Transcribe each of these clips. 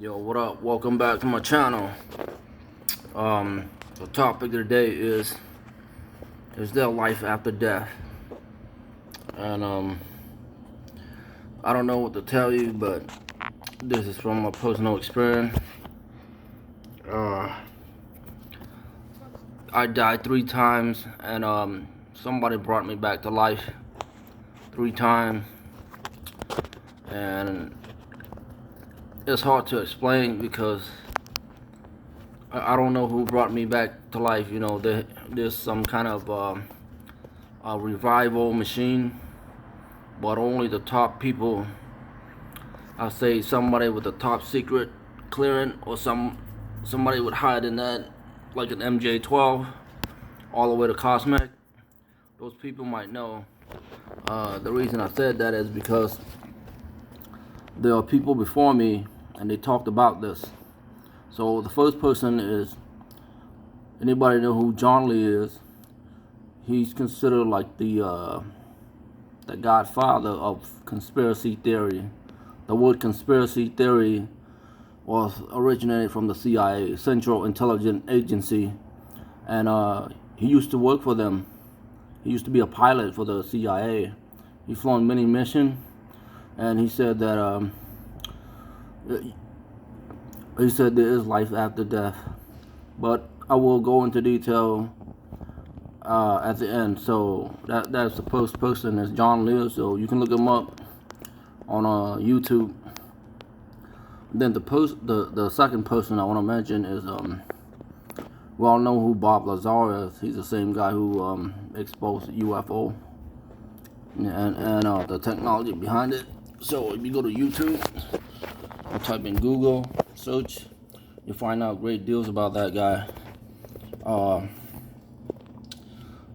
Yo, what up? Welcome back to my channel. The topic of the day is there life after death? And I don't know what to tell you, but this is from my personal experience. I died 3 times, and somebody brought me back to life 3 times, and it's hard to explain because I don't know who brought me back to life. You know, there's some kind of a revival machine, but only the top people. I say somebody with a top secret clearance, or somebody with higher than that, like an MJ-12, all the way to cosmic. Those people might know. The reason I said that is because there are people before me, and they talked about this. So the first person is, anybody know who John Lee is? He's considered like the godfather of conspiracy theory. The word conspiracy theory was originated from the CIA, Central Intelligence Agency, and he used to work for them. He used to be a pilot for the CIA. He flown many missions, and he said that there is life after death. But I will go into detail at the end. So that's the first person is John Lee. So you can look him up on YouTube. Then the second person I want to mention is we all know who Bob Lazar is. He's the same guy who exposed UFO and the technology behind it. So if you go to YouTube and type in Google search, you'll find out great deals about that guy.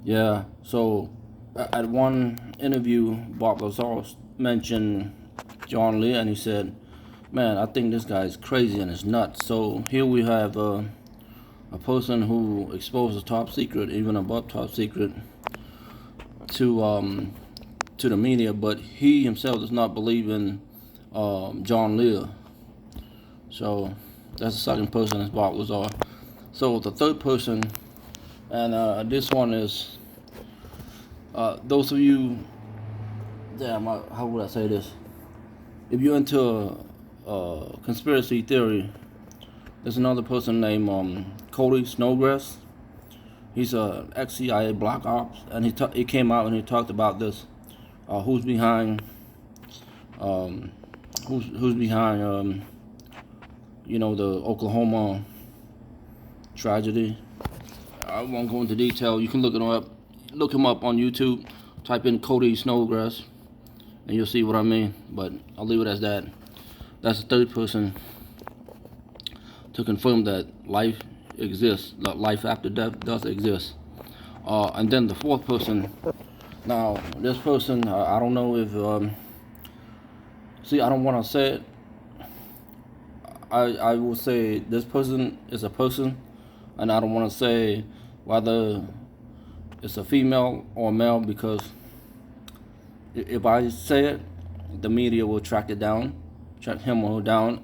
Yeah, so at one interview, Bob Lazar mentioned John Lee, and he said, man, I think this guy is crazy and is nuts. So here we have a person who exposed the top secret, even above top secret, to the media, but he himself does not believe in John Lee. So that's the second person is Bob Lazar. So the third person, and this one is those of you, how would I say this? If you're into conspiracy theory, there's another person named Cody Snowgrass. He's a ex-CIA Black Ops, and he came out and he talked about this. Who's behind? Who's behind? The Oklahoma tragedy. I won't go into detail. You can look him up on YouTube. Type in Cody Snowgrass, and you'll see what I mean. But I'll leave it as that. That's the third person to confirm that life exists, that life after death does exist. And then the fourth person. Now, this person, I don't know if. I don't want to say it. I will say this person is a person, and I don't want to say whether it's a female or male, because if I say it, the media will track him or her down,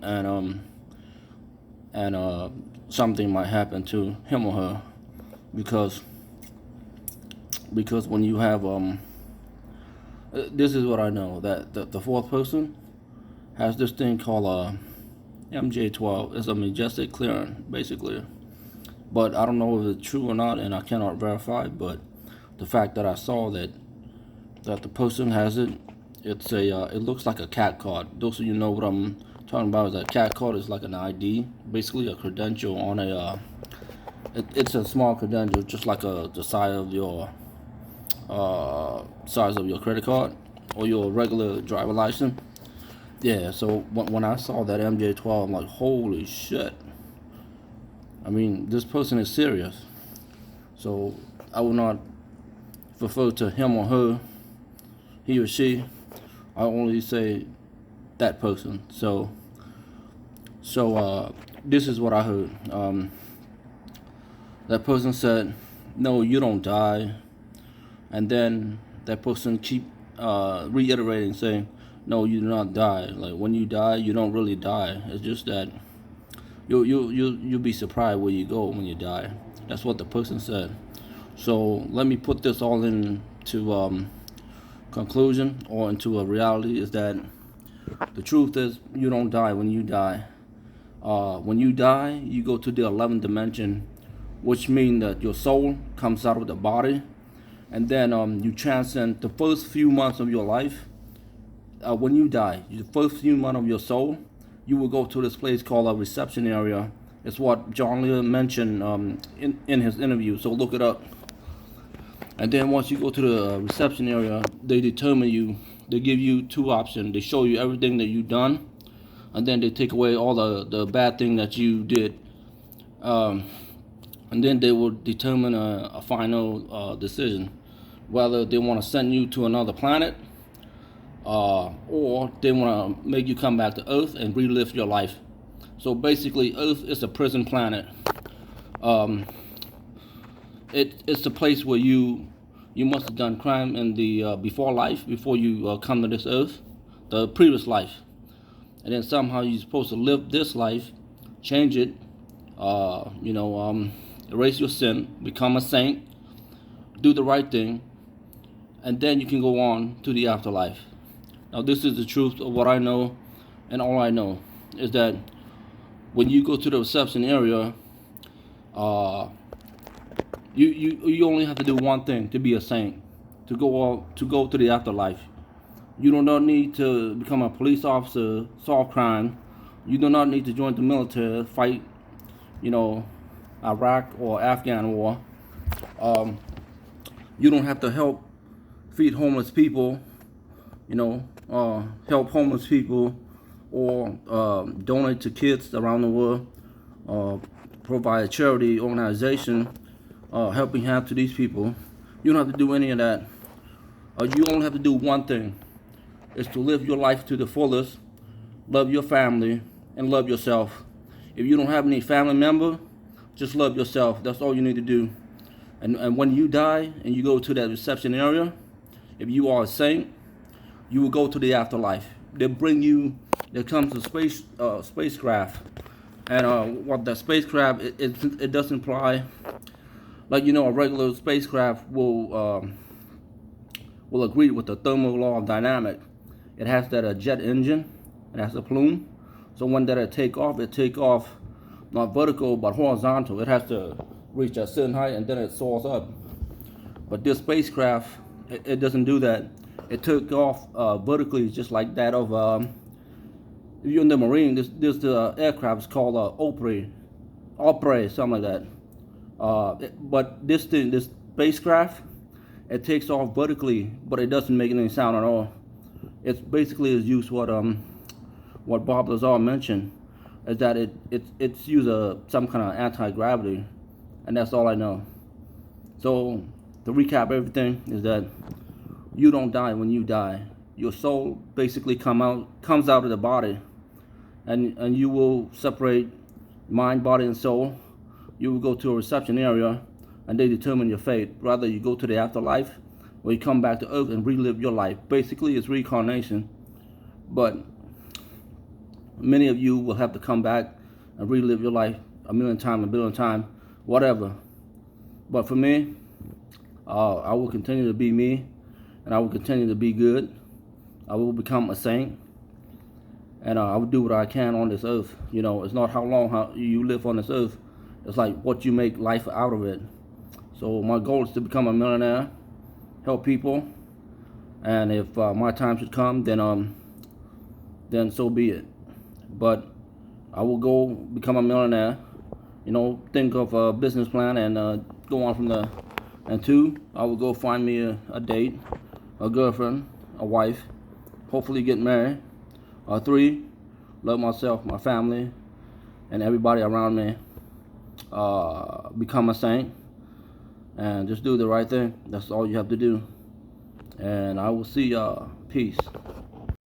and something might happen to him or her, because when you have this is what I know, that the fourth person has this thing called MJ-12. It's a majestic clearance, basically. But I don't know if it's true or not, and I cannot verify. But the fact that I saw that the person has it, it looks like a cat card. Those of you know what I'm talking about is that cat card is like an ID, basically a credential on a. It's a small credential, just like the size of your credit card or your regular driver license. Yeah, so when I saw that MJ-12, I'm like, holy shit. I mean, this person is serious. So I will not refer to him or her, he or she. I only say that person. So this is what I heard. That person said, no, you don't die. And then that person keep reiterating, saying, no, you do not die. Like, when you die, you don't really die. It's just that you'll be surprised where you go when you die. That's what the person said. So let me put this all into conclusion or into a reality, is that the truth is you don't die when you die. When you die, you go to the 11th dimension, which means that your soul comes out of the body, and then you transcend the first few months of your life. When you die, the first few months of your soul, you will go to this place called a reception area. It's what John Lear mentioned in his interview, so look it up. And then once you go to the reception area, they determine you. They give you two options. They show you everything that you've done, and then they take away all the bad thing that you did. And then they will determine a final decision, whether they want to send you to another planet, or they want to make you come back to Earth and relive your life. So basically, Earth is a prison planet. It's a place where you must have done crime in the before life, before you come to this Earth, the previous life, and then somehow you're supposed to live this life, change it, erase your sin, become a saint, do the right thing, and then you can go on to the afterlife. Now, this is the truth of what I know, and all I know is that when you go to the reception area, you only have to do one thing to be a saint, to go to the afterlife. You do not need to become a police officer, solve crime. You do not need to join the military, fight, Iraq or Afghan war. You don't have to help feed homeless people, help homeless people, or donate to kids around the world, provide a charity organization, helping hand to these people. You don't have to do any of that. You only have to do one thing, is to live your life to the fullest, love your family, and love yourself. If you don't have any family member, just love yourself. That's all you need to do. And when you die and you go to that reception area, if you are a saint, you will go to the afterlife. They bring you. There comes a spacecraft, and what the spacecraft it does imply, like a regular spacecraft will agree with the thermal law of dynamics. It has that jet engine. It has a plume. So when that it take off not vertical but horizontal. It has to reach a certain height and then it soars up. But this spacecraft, it doesn't do that. It took off vertically, just like that of if you're in the Marine. This aircraft is called Opry, something like that. But this spacecraft, it takes off vertically, but it doesn't make any sound at all. It's basically is used what Bob Lazar mentioned, is that it's used some kind of anti-gravity, and that's all I know. So to recap everything, is that you don't die when you die. Your soul basically comes out of the body, and you will separate mind, body, and soul. You will go to a reception area, and they determine your fate. Rather, you go to the afterlife, or you come back to Earth and relive your life. Basically, it's reincarnation. But many of you will have to come back and relive your life a million times, a billion times, whatever. But for me, I will continue to be me, and I will continue to be good. I will become a saint, and I will do what I can on this earth. It's not how long you live on this earth. It's like what you make life out of it. So my goal is to become a millionaire, help people, and if my time should come, then so be it. But I will go become a millionaire. Think of a business plan and go on from there. And 2, I will go find me a date, a girlfriend, a wife, hopefully get married. 3, love myself, my family, and everybody around me. Become a saint and just do the right thing. That's all you have to do. And I will see y'all. Peace.